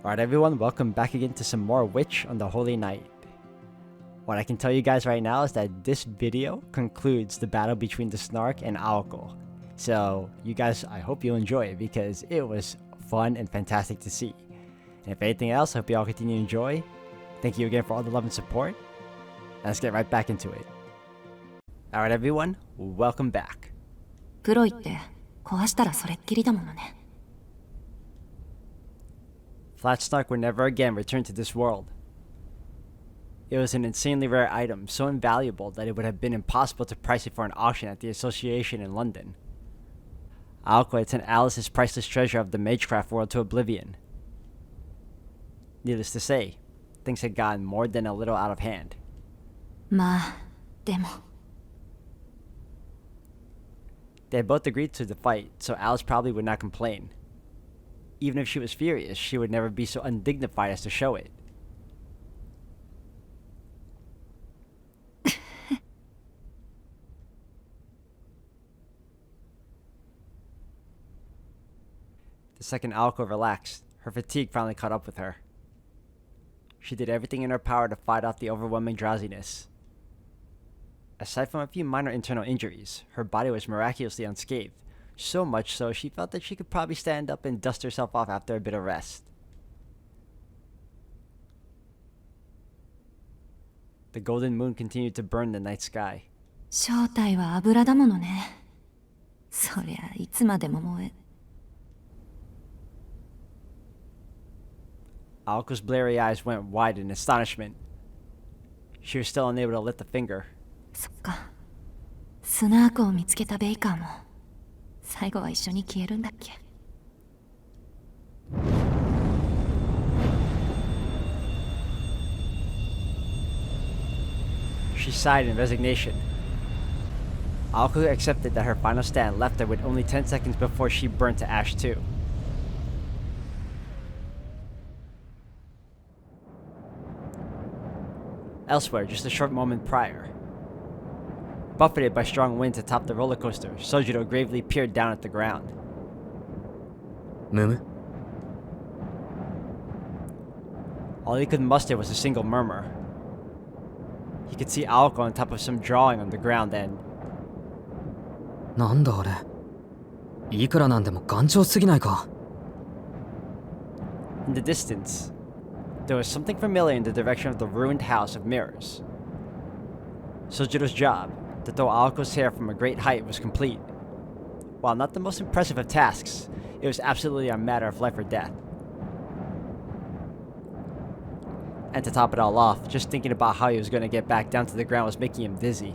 Alright everyone, welcome back again to some more Witch on the Holy Night. What I can tell you guys right now is that this video concludes the battle between the Snark and Aoko. So you guys, I hope you enjoy it because it was fun and fantastic to see. And if anything else, I hope you all continue to enjoy. Thank you again for all the love and support. Let's get right back into it. Alright everyone, welcome back. 黒いって壊したらそれっきりだものね。 Flat Snark would never again return to this world. It was an insanely rare item, so invaluable that it would have been impossible to price it for an auction at the Association in London. Aoko had sent Alice's priceless treasure of the Magecraft world to oblivion. Needless to say, things had gotten more than a little out of hand. まあ、でも。 They had both agreed to the fight, so Alice probably would not complain. Even if she was furious, she would never be so undignified as to show it. The second Aoko relaxed, her fatigue finally caught up with her. She did everything in her power to fight off the overwhelming drowsiness. Aside from a few minor internal injuries, her body was miraculously unscathed. So much so, she felt that she could probably stand up and dust herself off after a bit of rest. The golden moon continued to burn the night sky. 正体は油だものね。そりゃいつまでも燃え。 Aoko's blurry eyes went wide in astonishment. She was still unable to lift a finger. そっか。スナークを見つけたベイカーも。 最後は一緒に消えるんだっけ She sighed in resignation. Aoko accepted that her final stand left her with only 10 seconds before she burned to ash too. Elsewhere, just a short moment prior, buffeted by strong winds atop the roller coaster, Sojiro gravely peered down at the ground. Mumu? All he could muster was a single murmur. He could see Aoko on top of some drawing on the ground and... なんだあれ。いくらなんでも頑丈すぎないか。 In the distance, there was something familiar in the direction of the ruined house of mirrors. Sojiro's job, to throw Aoko's hair from a great height, was complete. While not the most impressive of tasks, it was absolutely a matter of life or death. And to top it all off, just thinking about how he was going to get back down to the ground was making him dizzy.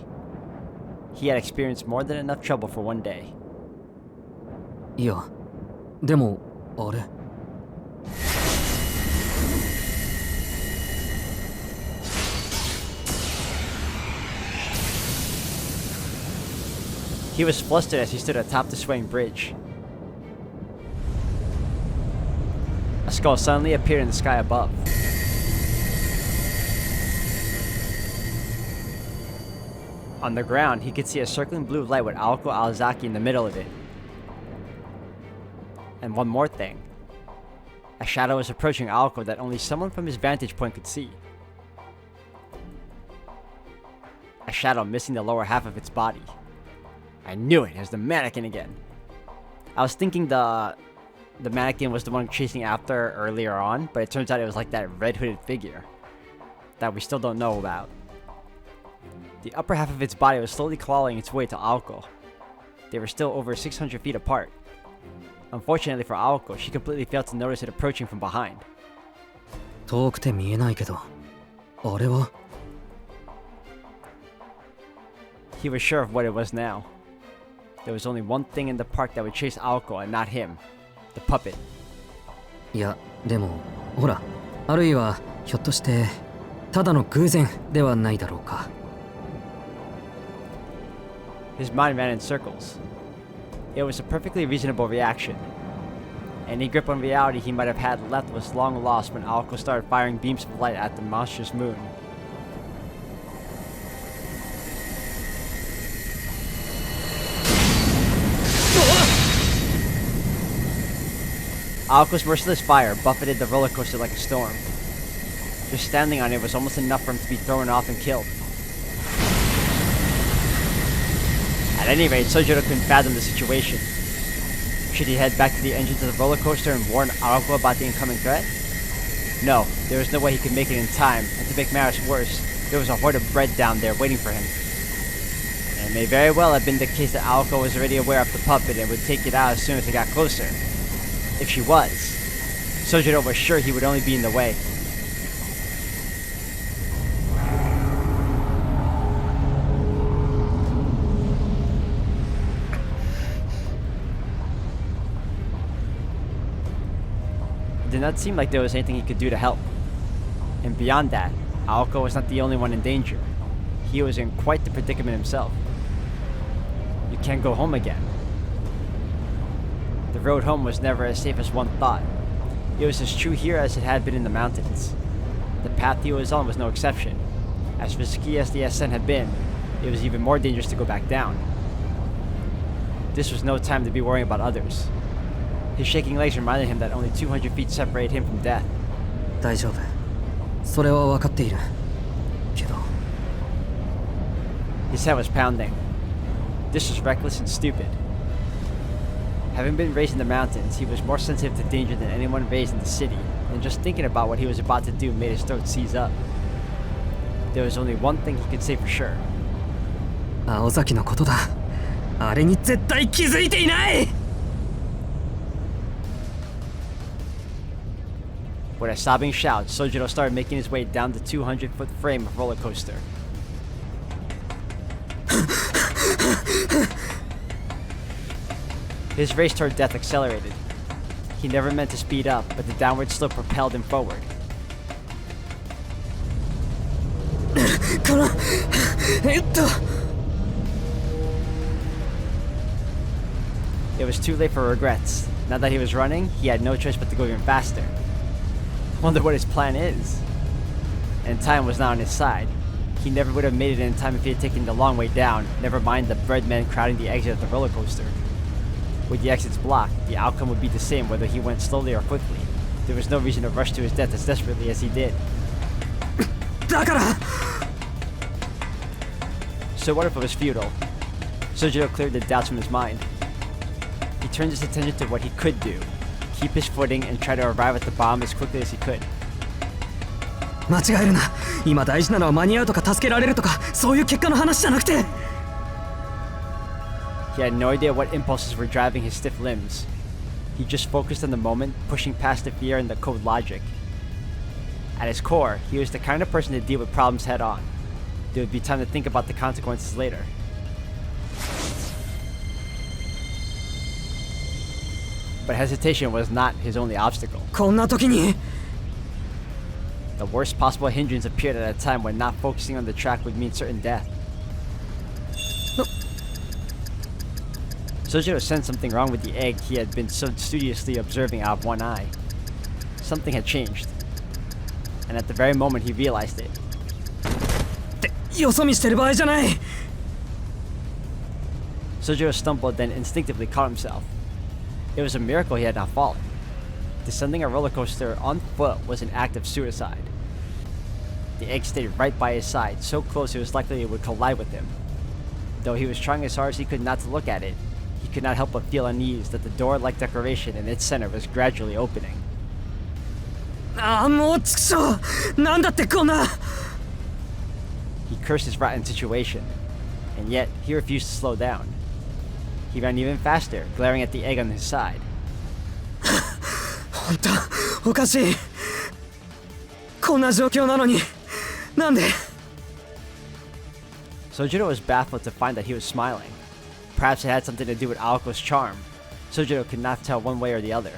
He had experienced more than enough trouble for one day. いや、でも、あれ。 He was flustered as he stood atop the swaying bridge. A skull suddenly appeared in the sky above. On the ground, he could see a circling blue light with Aoko Aozaki in the middle of it. And one more thing. A shadow was approaching Aoko that only someone from his vantage point could see. A shadow missing the lower half of its body. I knew it was the mannequin again. I was thinking the mannequin was the one chasing after earlier on, but it turns out it was like that red hooded figure that we still don't know about. The upper half of its body was slowly clawing its way to Aoko. They were still over 600 feet apart. Unfortunately for Aoko, she completely failed to notice it approaching from behind. 遠くて見えないけど、あれは He was sure of what it was now. There was only one thing in the park that would chase Aoko and not him. The puppet. いや、でも、ほら、あるいは、ひょっとして、ただの偶然ではないだろうか。 His mind ran in circles. It was a perfectly reasonable reaction. Any grip on reality he might have had left was long lost when Aoko started firing beams of light at the monstrous moon. Aoko's merciless fire buffeted the roller coaster like a storm. Just standing on it was almost enough for him to be thrown off and killed. At any rate, Sojiro couldn't fathom the situation. Should he head back to the engines of the roller coaster and warn Aoko about the incoming threat? No, there was no way he could make it in time, and to make matters worse, there was a horde of bread down there waiting for him. And it may very well have been the case that Aoko was already aware of the puppet and would take it out as soon as it got closer. If she was, Sojiro was sure he would only be in the way. It did not seem like there was anything he could do to help. And beyond that, Aoko was not the only one in danger. He was in quite the predicament himself. You can't go home again. The road home was never as safe as one thought. It was as true here as it had been in the mountains. The path he was on was no exception. As risky as the ascent had been, it was even more dangerous to go back down. This was no time to be worrying about others. His shaking legs reminded him that only 200 feet separated him from death. 大丈夫。それは分かっている。けど。 His head was pounding. This was reckless and stupid. Having been raised in the mountains, he was more sensitive to danger than anyone raised in the city, and just thinking about what he was about to do made his throat seize up. There was only one thing he could say for sure. 青崎のことだ。あれに絶対気づいていない。 With a sobbing shout, Sojiro started making his way down the 200-foot frame of roller coaster. His race toward death accelerated. He never meant to speed up, but the downward slope propelled him forward. It was too late for regrets. Now that he was running, he had no choice but to go even faster. Wonder what his plan is. And time was not on his side. He never would have made it in time if he had taken the long way down, never mind the bread men crowding the exit of the roller coaster. With the exits blocked, the outcome would be the same whether he went slowly or quickly. There was no reason to rush to his death as desperately as he did. So what if it was futile? Sojiro cleared the doubts from his mind. He turned his attention to what he could do. Keep his footing and try to arrive at the bomb as quickly as he could. 間違えるな。今大事なのは間に合うとか助けられるとかそういう結果の話じゃなくて。 He had no idea what impulses were driving his stiff limbs. He just focused on the moment, pushing past the fear and the cold logic. At his core, he was the kind of person to deal with problems head on. There would be time to think about the consequences later. But hesitation was not his only obstacle. こんな時に。 The worst possible hindrance appeared at a time when not focusing on the track would mean certain death. Sojiro sensed something wrong with the egg he had been so studiously observing out of one eye. Something had changed. And at the very moment he realized it. よそ見してる場合じゃない。 Sojiro stumbled, then instinctively caught himself. It was a miracle he had not fallen. Descending a roller coaster on foot was an act of suicide. The egg stayed right by his side, so close it was likely it would collide with him. Though he was trying as hard as he could not to look at it, he could not help but feel unease that the door-like decoration in its center was gradually opening. ああ、もう畜生。なんだってこんな。 He cursed his rotten situation, and yet he refused to slow down. He ran even faster, glaring at the egg on his side. 本当おかしい。こんな状況なのになんで。 Sojiro was baffled to find that he was smiling. Perhaps it had something to do with Aoko's charm. Sojiro could not tell one way or the other.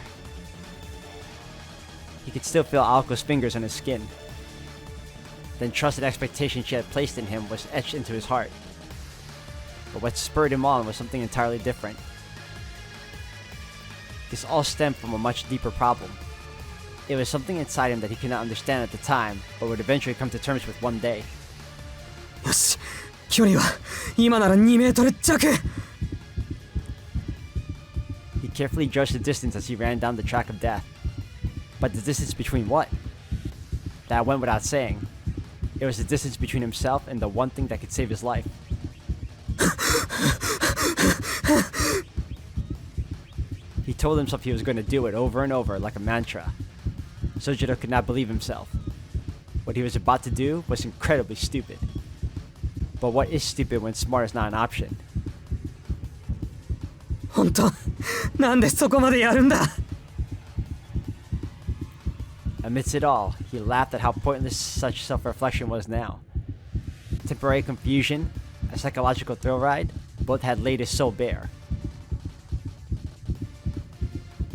He could still feel Aoko's fingers on his skin. Then trust and expectation she had placed in him was etched into his heart. But what spurred him on was something entirely different. This all stemmed from a much deeper problem. It was something inside him that he could not understand at the time, but would eventually come to terms with one day. よし、距離は今なら2メートル弱。 He carefully judged the distance as he ran down the track of death. But the distance between what? That went without saying. It was the distance between himself and the one thing that could save his life. He told himself he was going to do it over and over like a mantra. Sojiro could not believe himself. What he was about to do was incredibly stupid. But what is stupid when smart is not an option? 本当なんでそこまでやるんだ Amidst it all, he laughed at how pointless such self-reflection was now. Temporary confusion, a psychological thrill ride, both had laid his soul bare.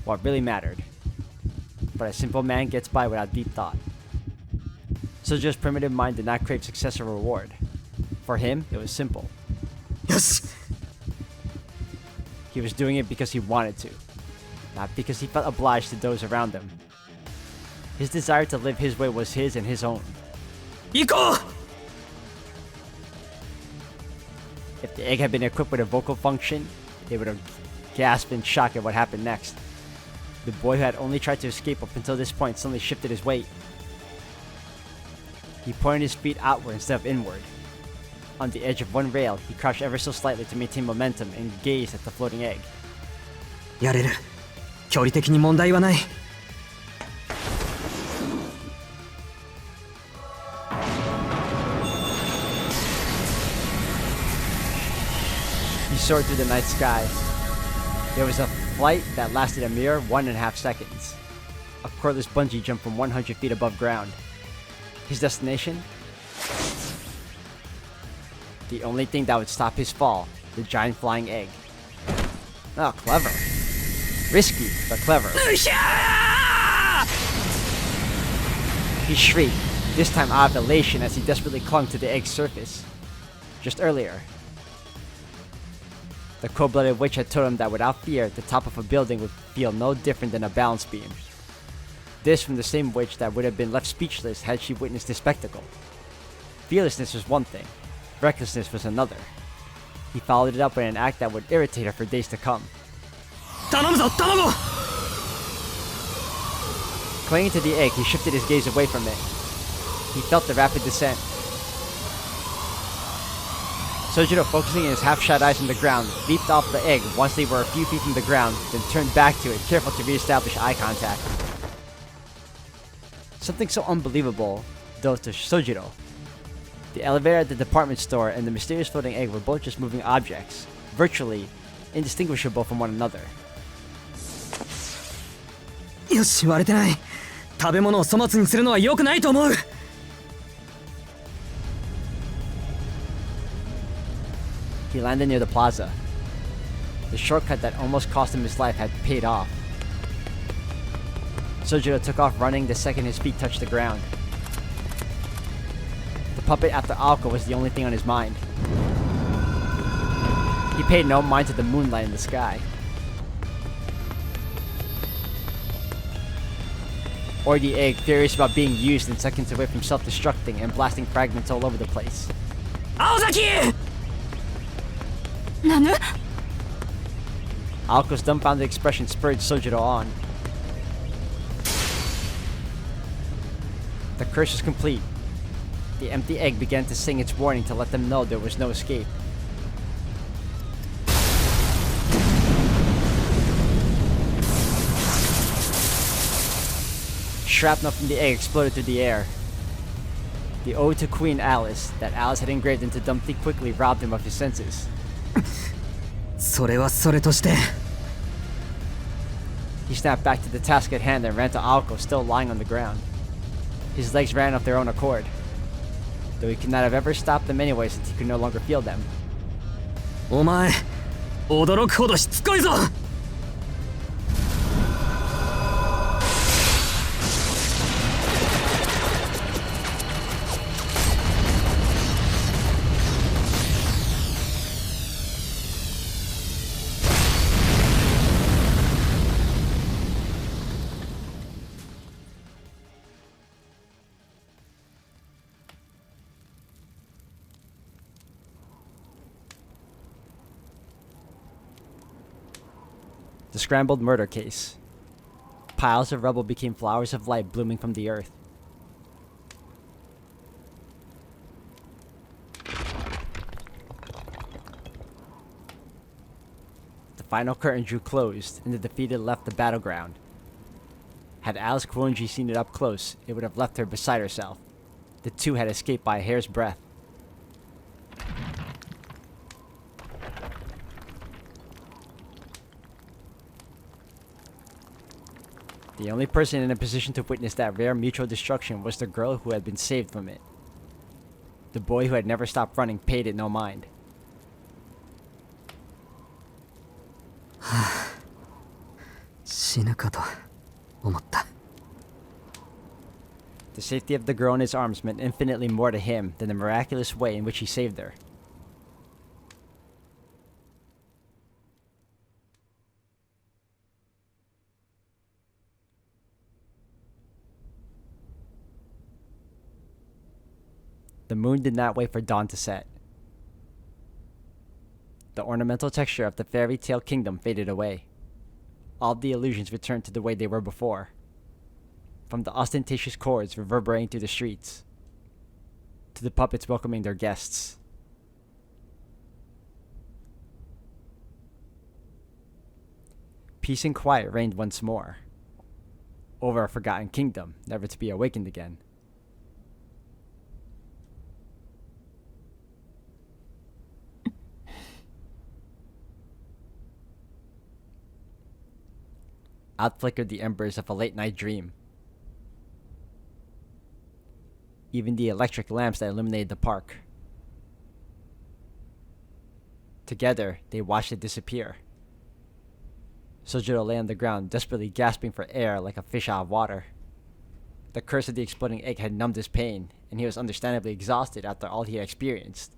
What really mattered. But a simple man gets by without deep thought. Sojiro's primitive mind did not crave success or reward. For him, it was simple. よし He was doing it because he wanted to, not because he felt obliged to those around him. His desire to live his way was his and his own. 行こう If the egg had been equipped with a vocal function, they would have gasped in shock at what happened next. The boy who had only tried to escape up until this point suddenly shifted his weight. He pointed his feet outward instead of inward. On the edge of one rail, he crouched ever so slightly to maintain momentum and gazed at the floating egg. やれる距離的に問題はない He soared through the night sky. There was a flight that lasted a mere 1.5 seconds. A cordless bungee jump from 100 feet above ground. His destination? The only thing that would stop his fall, the giant flying egg. Oh, clever. Risky, but clever. He shrieked, this time out of elation as he desperately clung to the egg's surface. Just earlier, the cold-blooded witch had told him that without fear, the top of a building would feel no different than a balance beam. This from the same witch that would have been left speechless had she witnessed the spectacle. Fearlessness was one thing, recklessness was another. He followed it up with an act that would irritate her for days to come. 頼むぞ卵 Clinging to the egg, he shifted his gaze away from it. He felt the rapid descent. Sojiro, focusing his half-shut eyes on the ground, leaped off the egg once they were a few feet from the ground, then turned back to it, careful to re-establish eye contact. Something so unbelievable, though, to Sojiro. The elevator at the department store and the mysterious floating egg were both just moving objects, virtually indistinguishable from one another. よし割れてない食べ物を粗末にするのは良くないと思う He landed near the plaza. The shortcut that almost cost him his life had paid off. Sojiro took off running the second his feet touched the ground. The puppet after Aoko was the only thing on his mind. He paid no mind to the moonlight in the sky. Or the egg, furious about being used and seconds away from self-destructing and blasting fragments all over the place. 青崎 ナヌ Aoko's dumbfounded expression spurred Sojiro on. The curse was complete. The empty egg began to sing its warning to let them know there was no escape. Shrapnel from the egg exploded through the air. The ode to Queen Alice that Alice had engraved into Dumpty quickly robbed him of his senses. それはそれとして He snapped back to the task at hand and ran to Aoko, still lying on the ground. His legs ran of their own accord, though he could not have ever stopped them anyway since he could no longer feel them. お前驚くほどしつこいぞ The scrambled murder case. Piles of rubble became flowers of light blooming from the earth. The final curtain drew closed, and the defeated left the battleground. Had Alice Kuonji seen it up close, it would have left her beside herself. The two had escaped by a hair's breadth. The only person in a position to witness that rare mutual destruction was the girl who had been saved from it. The boy who had never stopped running paid it no mind. The safety of the girl in his arms meant infinitely more to him than the miraculous way in which he saved her. The moon did not wait for dawn to set. The ornamental texture of the fairy tale kingdom faded away. All the illusions returned to the way they were before. From the ostentatious chords reverberating through the streets, to the puppets welcoming their guests. Peace and quiet reigned once more, over a forgotten kingdom, never to be awakened again. Out flickered the embers of a late-night dream. Even the electric lamps that illuminated the park. Together, they watched it disappear. Sojiro lay on the ground, desperately gasping for air like a fish out of water. The curse of the exploding egg had numbed his pain, and he was understandably exhausted after all he had experienced.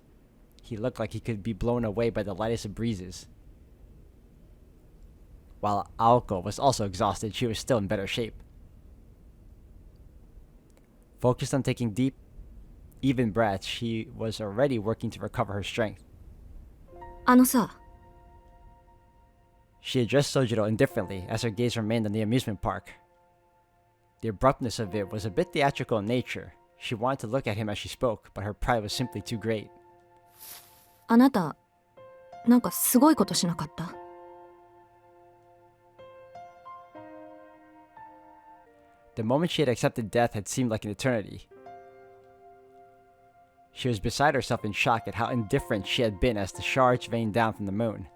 He looked like he could be blown away by the lightest of breezes. While Aoko was also exhausted, she was still in better shape. Focused on taking deep, even breaths, she was already working to recover her strength. あのさ、 She addressed Sojiro indifferently as her gaze remained on the amusement park. The abruptness of it was a bit theatrical in nature. She wanted to look at him as she spoke, but her pride was simply too great. あなた、なんかすごいことしなかった？ The moment she had accepted death had seemed like an eternity. She was beside herself in shock at how indifferent she had been as the shards rained down from the moon.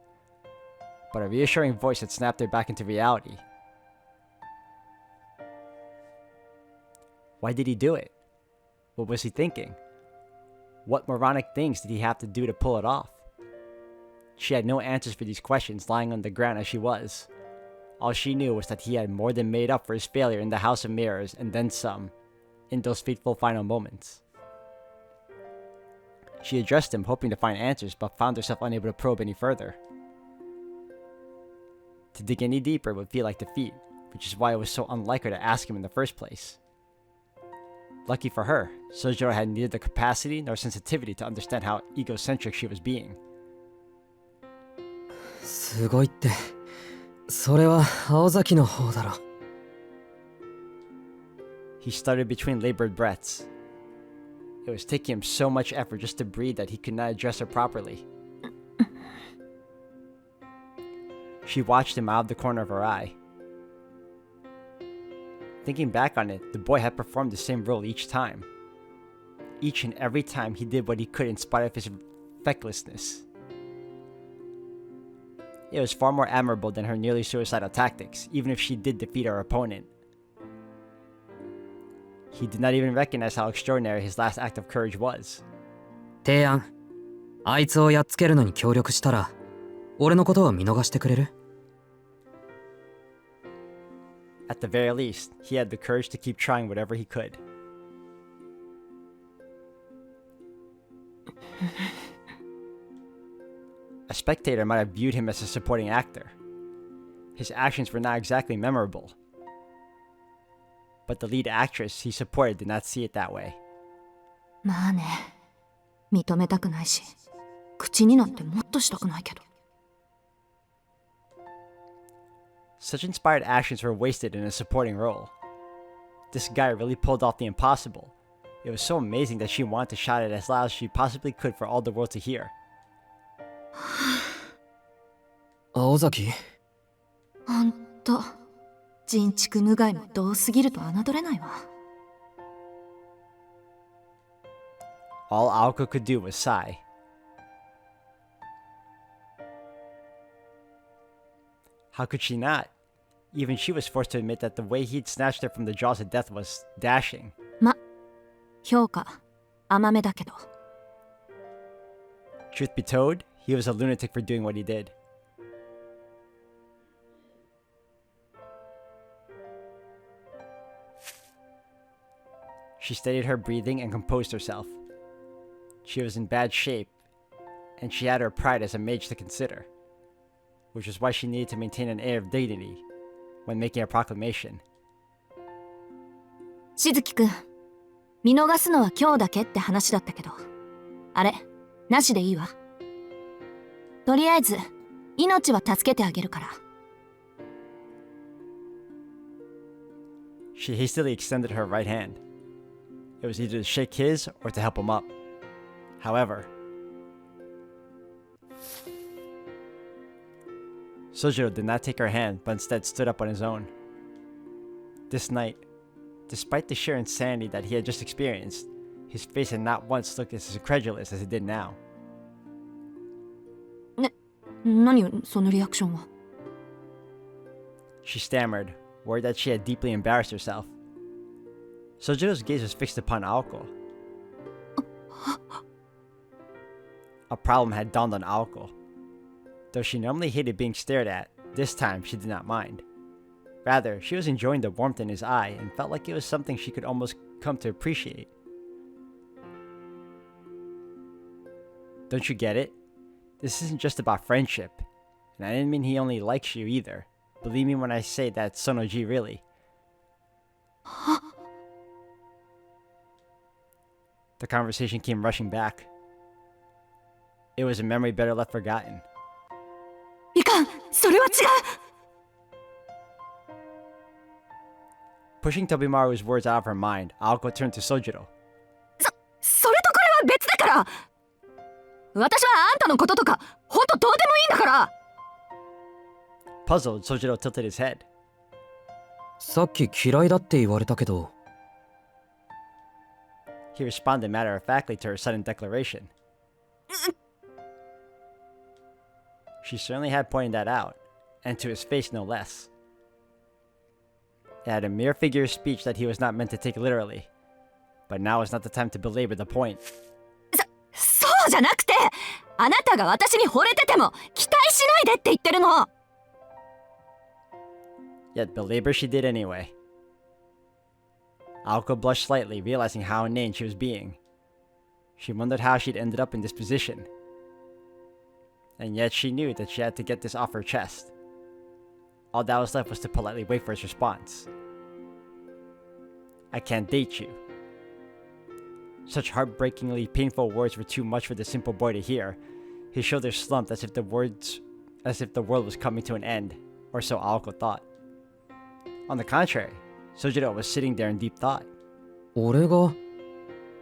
But a reassuring voice had snapped her back into reality. Why did he do it? What was he thinking? What moronic things did he have to do to pull it off? She had no answers for these questions lying on the ground as she was. All she knew was that he had more than made up for his failure in the House of Mirrors and then some, in those fateful final moments. She addressed him hoping to find answers but found herself unable to probe any further. To dig any deeper would feel like defeat, which is why it was so unlike her to ask him in the first place. Lucky for her, Sojiro had neither the capacity nor sensitivity to understand how egocentric she was being. すごいって、それは青崎の方だろ。He stuttered between labored breaths. It was taking him so much effort just to breathe that he could not address her properly. She watched him out of the corner of her eye. Thinking back on it, the boy had performed the same role each time. Each and every time he did what he could in spite of his fecklessness. It was far more admirable than her nearly suicidal tactics, even if she did defeat her opponent. He did not even recognize how extraordinary his last act of courage was. 提案、あいつをやっつけるのに協力したら、俺のことは見逃してくれる？ At the very least, he had the courage to keep trying whatever he could. A spectator might have viewed him as a supporting actor. His actions were not exactly memorable. But the lead actress he supported did not see it that way. まあね、認めたくないし、口になんてもっとしたくないけど。Such inspired actions were wasted in a supporting role. This guy really pulled off the impossible. It was so amazing that she wanted to shout it as loud as she possibly could for all the world to hear. 青崎ほんと人畜無害も同すぎると侮れないわ。 All Aoko could do was sigh. How could she not? Even she was forced to admit that the way he'd snatched her from the jaws of death was dashing. 評価甘めだけど。 Truth be told, he was a lunatic for doing what he did. She steadied her breathing and composed herself. She was in bad shape, and she had her pride as a mage to consider, which is why she needed to maintain an air of dignity when making a proclamation. しずきくん、見逃すのは今日だけって話だったけど、あれ、なしでいいわ。とりあえず、命は助けてあげるから。She hastily extended her right hand. It was either to shake his or to help him up. However, Sojiro did not take her hand, but instead stood up on his own. This night, despite the sheer insanity that he had just experienced, his face had not once looked as incredulous as it did now. 何よ、そのリアクションは。She stammered, worried that she had deeply embarrassed herself. Sojiro's gaze was fixed upon Aoko. A problem had dawned on Aoko. Though she normally hated being stared at, this time she did not mind. Rather, she was enjoying the warmth in his eye and felt like it was something she could almost come to appreciate. Don't you get it? This isn't just about friendship. And I didn't mean he only likes you either. Believe me when I say that's Sonoji really. The conversation came rushing back. It was a memory better left forgotten. いかん、それは違う。 Pushing Tobimaru's words out of her mind, Aoko turned to Sojiro. それとこれは別だから。私はあんたのこととか、ほんとどうでもいいんだから。 Puzzled, Sojiro tilted his head. さっき嫌いだって言われたけど He responded matter-of-factly to her sudden declaration. She certainly had pointed that out, and to his face no less. It had a mere figure of speech that he was not meant to take literally. But now is not the time to belabor the point. そうじゃなくて、あなたが私に惚れてても期待しないでって言ってるの。 Yet belabor she did anyway. Aoko blushed slightly, realizing how inane she was being. She wondered how she'd ended up in this position. And yet she knew that she had to get this off her chest. All that was left was to politely wait for his response. I can't date you. Such heartbreakingly painful words were too much for the simple boy to hear. His shoulders slumped as if the world was coming to an end, or so Aoko thought. On the contrary, Sojiro was sitting there in deep thought. 俺が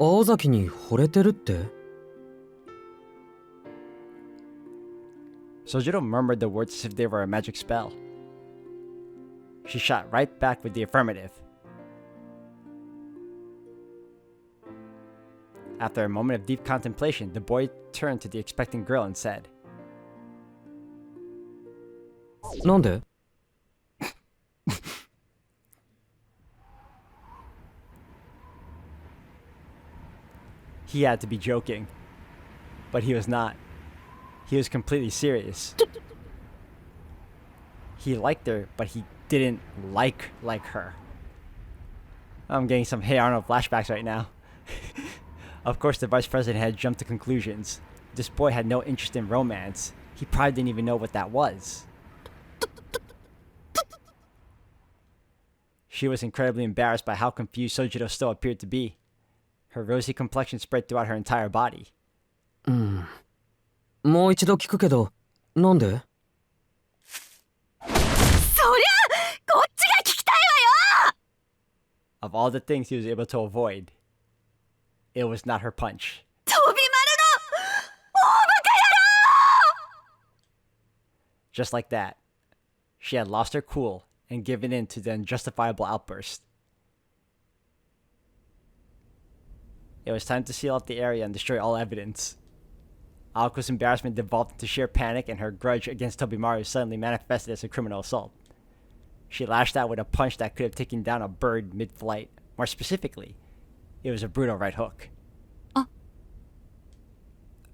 青崎に惚れてるって Sojiro murmured the words as if they were a magic spell. She shot right back with the affirmative. After a moment of deep contemplation, the boy turned to the expectant girl and said, なんで He had to be joking. But he was not. He was completely serious. He liked her, but he didn't like her. I'm getting some Hey Arnold flashbacks right now. Of course, the vice president had jumped to conclusions. This boy had no interest in romance. He probably didn't even know what that was. She was incredibly embarrassed by how confused Sojiro still appeared to be. Her rosy complexion spread throughout her entire body. もう一度聞くけどなんでそりゃ Of all the things he was able to avoid, it was not her punch. 飛び丸の大バカ Just like that, she had lost her cool and given in to the unjustifiable outburst. It was time to seal up the area and destroy all evidence. Aoko's embarrassment devolved into sheer panic, and her grudge against Tobimaru suddenly manifested as a criminal assault. She lashed out with a punch that could have taken down a bird mid-flight. More specifically, it was a brutal right hook.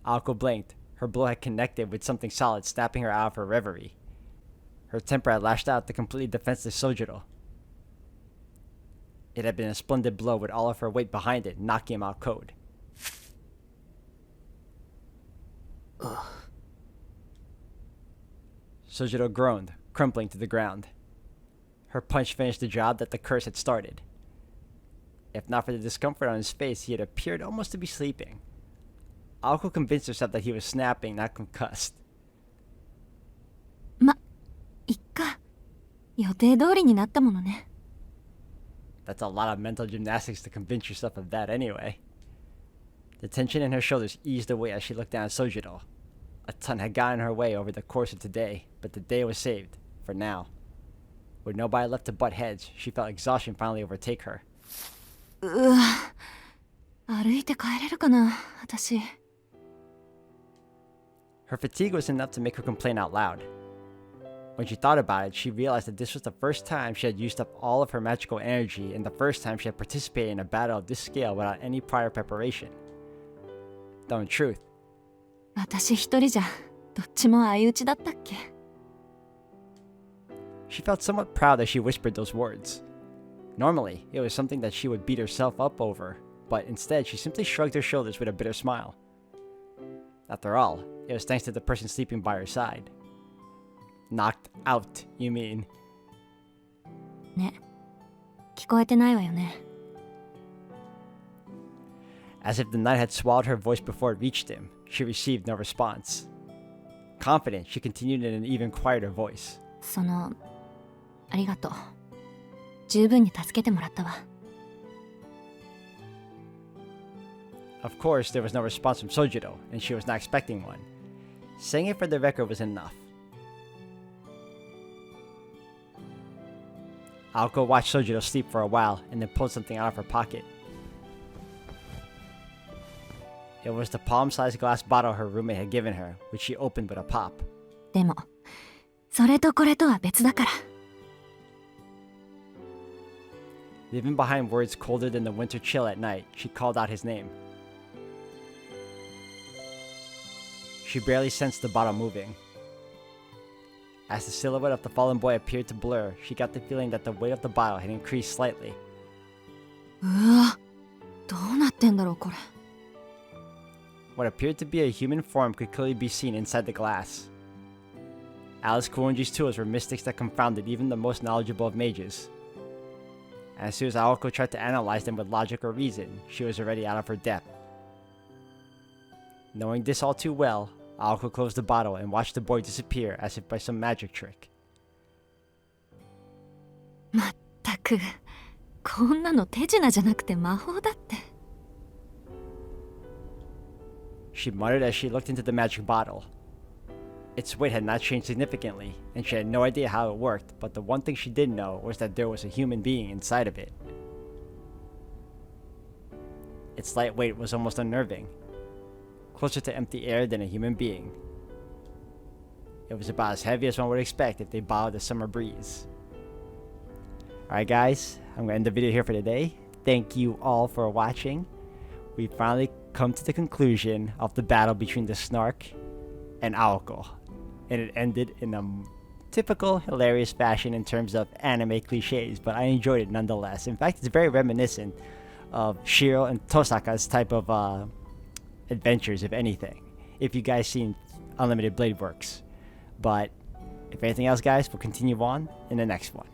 Aoko blinked. Her blow had connected with something solid, snapping her out of her reverie. Her temper had lashed out at the completely defenseless Sojiro. It had been a splendid blow with all of her weight behind it, knocking him out cold. Sojiro groaned, crumpling to the ground. Her punch finished the job that the curse had started. If not for the discomfort on his face, he had appeared almost to be sleeping. Aoko convinced herself that he was snapping, not concussed. ま、いっか。予定通りになったものね。That's a lot of mental gymnastics to convince yourself of that anyway. The tension in her shoulders eased away as she looked down at Sojiro. A ton had gotten her way over the course of today, but the day was saved, for now. With nobody left to butt heads, she felt exhaustion finally overtake her. うわ、歩いて帰れるかな、私。Her fatigue was enough to make her complain out loud. When she thought about it, she realized that this was the first time she had used up all of her magical energy and the first time she had participated in a battle of this scale without any prior preparation. Though in truth, 私一人じゃどっちも相打ちだったっけ。 she felt somewhat proud that she whispered those words. Normally, it was something that she would beat herself up over, but instead she simply shrugged her shoulders with a bitter smile. After all, it was thanks to the person sleeping by her side. Knocked out, you mean? ね、聞こえてないわよね。 As if the night had swallowed her voice before it reached him, she received no response. Confident, she continued in an even quieter voice. ありがとう。十分に助けてもらったわ。 Of course, there was no response from Sojiro, and she was not expecting one. Saying it for the record was enough. Aoko watched Sojiro sleep for a while, and then pulled something out of her pocket. It was the palm-sized glass bottle her roommate had given her, which she opened with a pop. でも、それとこれとは別だから。 Leaving behind words colder than the winter chill at night, she called out his name. She barely sensed the bottle moving. As the silhouette of the fallen boy appeared to blur, she got the feeling that the weight of the bottle had increased slightly. うわ、どうなってんだろうこれ。 What appeared to be a human form could clearly be seen inside the glass. Alice Kuonji's tools were mystics that confounded even the most knowledgeable of mages. And as soon as Aoko tried to analyze them with logic or reason, she was already out of her depth. Knowing this all too well, Aoko closed the bottle and watched the boy disappear as if by some magic trick. まったく、こんなの手品じゃなくて魔法だって。 She muttered as she looked into the magic bottle. Its weight had not changed significantly, and she had no idea how it worked, but the one thing she did know was that there was a human being inside of it. Its light weight was almost unnerving, closer to empty air than a human being. It was about as heavy as one would expect if they bottled a summer breeze. Alright guys, I'm gonna end the video here for today. Thank you all for watching. We finally come to the conclusion of the battle between the Snark and Aoko, and it ended in a typical hilarious fashion in terms of anime cliches, but I enjoyed it nonetheless. In fact, it's very reminiscent of Shiro and Tosaka's type of adventures, if anything, if you guys seen Unlimited Blade Works. But if anything else, guys, we'll continue on in the next one.